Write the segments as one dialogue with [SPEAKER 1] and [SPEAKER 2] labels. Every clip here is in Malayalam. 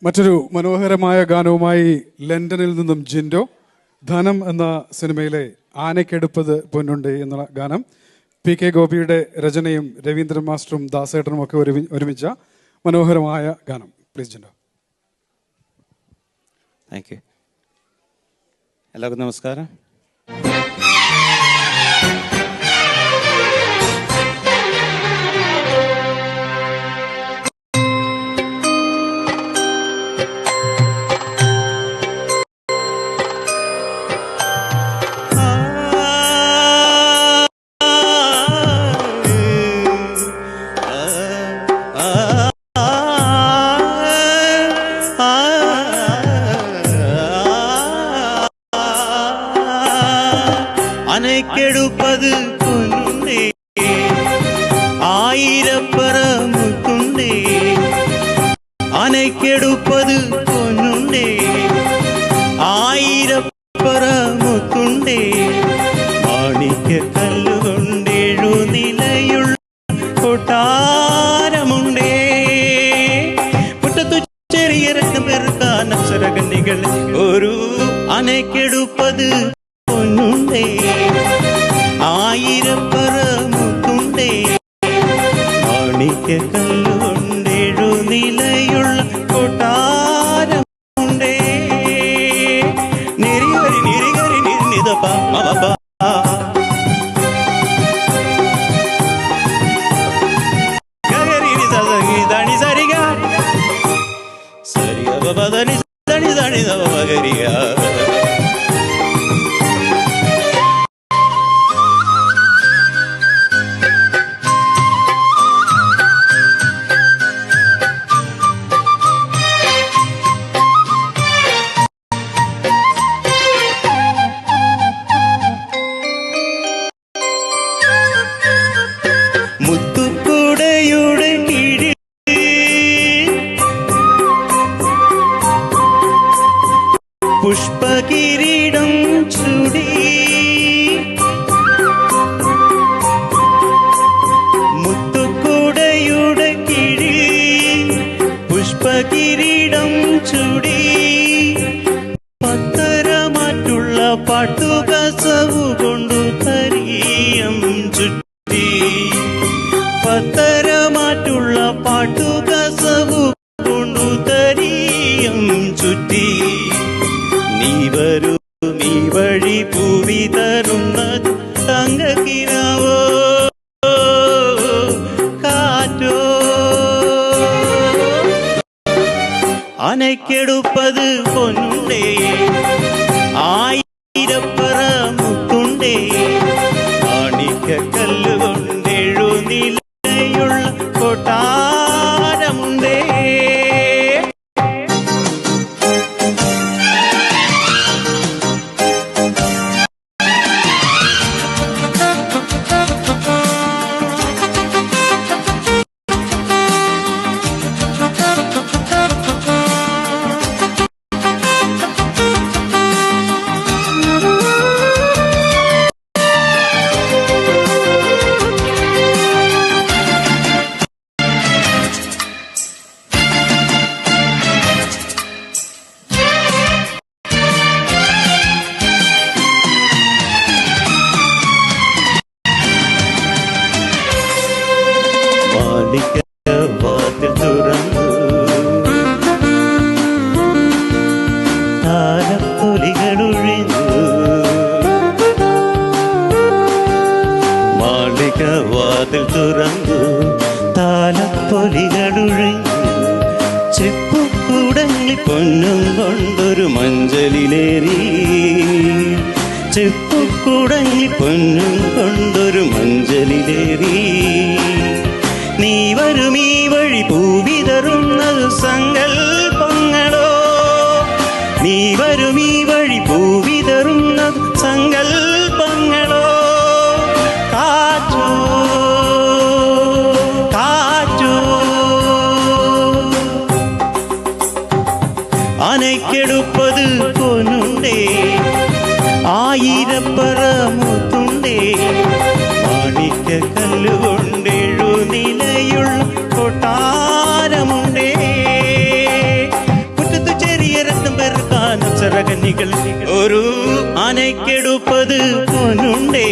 [SPEAKER 1] മറ്റൊരു മനോഹരമായ ഗാനവുമായി ലണ്ടനിൽ നിന്നും ജിൻഡോ. ധനം എന്ന സിനിമയിലെ ആനയ്ക്കെടുപ്പത് പൊന്നുണ്ട് എന്ന ഗാനം PK ഗോപിയുടെ രചനയും രവീന്ദ്രൻ മാസ്റ്ററും ദാസേട്ടനും ഒക്കെ ഒരുമിച്ച മനോഹരമായ ഗാനം. പ്ലീസ് ജിൻഡോ.
[SPEAKER 2] Thank you. എല്ലാവർക്കും നമസ്കാരം. അനക്കെടുപ്പത് പൊന്നുണ്ടേ, ആയിരപ്പറമുത്തുണ്ടേ. അനക്കെടുപ്പത് പൊന്നുണ്ടേ, ആയിരപ്പറമുത്തുണ്ടേ. മാണിക്യ കല്ലുകൊണ്ടെഴുനിലയുള്ള കൊട്ടാരമുണ്ടേ. മുറ്റത്തു ചെറിയ രക്തം പെറുക്കാൻ അക്ഷരകണ്ണികൾ ഒരു അനക്കെടുപ്പത് പൊന്നുണ്ടേ, ആയിരപ്പറമുത്തുണ്ടേ. മാണിക്യ കല്ലുകൊണ്ടെഴുനിലയുള്ള കൊട്ടാരമുണ്ടേ. നിരികരി നിരികരി നിർനിതപ മപ ഗഗരി സദനി ദണി സരിഗ സരിഗ ബദനി ദണി ദണി ദവ ഗരിഗ. മുത്തുക്കുടയുടെ കിഴി പുഷ്പകിരീടം ചുടി. മുത്തുക്കുടയുടെ കിഴി പുഷ്പകിരീടം ചുടി. പത്തരമാറ്റുള്ള പാട്ടുകസവു കൊണ്ടു തരിയം ചുറ്റി. പത്തരമാറ്റുള്ള പാട്ടുകസവു കൊണ്ടു തരിയം ചുറ്റി. നീ വരൂ നീ വഴി പൂവി തരുന്ന തങ്കക്കിനാവോ കാറ്റോ. അനക്കെടുപ്പത് പൊന്നുണ്ടേ, ആയിരപ്പറമുത്തുണ്ടേ. മാണിക്യ കല്ലുകൊണ്ടെഴുനിലയുള്ള കൊട്ടാരമുണ്ടേ. വാതിൽ തുറന്നു താലപ്പൊലികളൊഴിഞ്ഞു. മാളിക വാതിൽ തുറന്നു താലപ്പൊലികളൊഴിഞ്ഞു. ചെപ്പുകൂടങ്ങി പൊന്നും കൊണ്ടൊരു മഞ്ചലിലേറി. ചെപ്പുകൂടങ്ങി പൊന്നും കൊണ്ടൊരു മഞ്ചലിലേറി. നീ വരും ഈ വഴി പൂവിതറുന്നത് സങ്കൽപ്പങ്ങളോ. നീ വരും ഈ വഴി പൂവിതറുന്നത് സങ്കൽപ്പങ്ങളോ. കാറ്റോ കാറ്റോ അനക്കെടുപ്പത് പൊന്നുണ്ടേ, ആയിരപ്പറമുത്തുണ്ടേ. മാണിക്യ കല്ലുകൊണ്ടെഴുനിലയുള്ള കൊട്ടാരമുണ്ടേ. വഴികൾ ഒരു ആനയ്ക്കെടുപ്പത് പൊന്നുണ്ടേ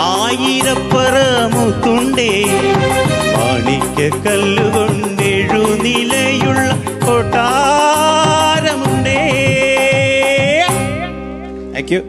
[SPEAKER 2] ആയിരപ്പറ മുത്തുണ്ടേ മാണിക്യ കല്ലുകൊണ്ടെഴുനിലയുള്ള കൊട്ടാരമുണ്ടേ. Thank you.